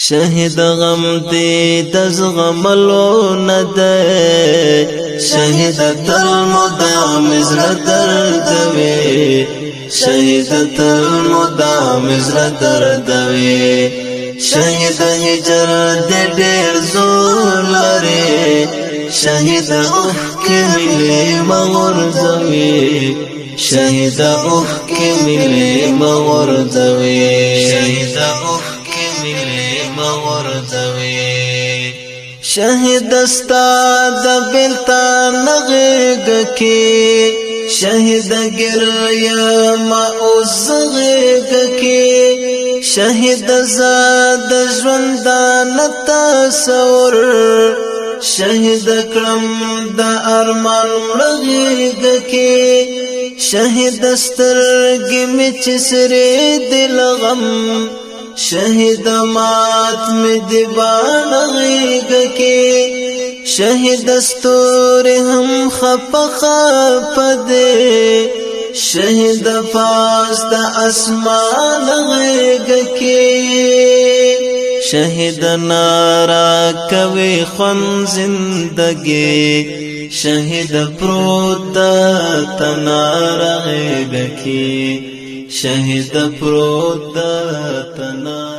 شهید غم دی دزغملو نده شهید تل مدام ازر دردوی شهید تل مدام ازر دردوی شهید هجر دی دیر زور لري شهید اوخی ملی مغرزوی شهید اوخی ملی مغرزوی شهید اوخی ملی مغرزوی شهید استاد بلتا نغیگ کی شهید گریا ما اوزغیگ کی شهید زاد ژوندان تصور شهید کرم دا ارمان مړغیگ کی شهید سترګې می چې سری دل غم شهید مات می دی باندې کی شهید ستور هم خپ دے شهید پاس د اسمان غیگ کی شهید نارا کوي خون زندگی شهید پروت تنار غیگ کی شهید پروت تنار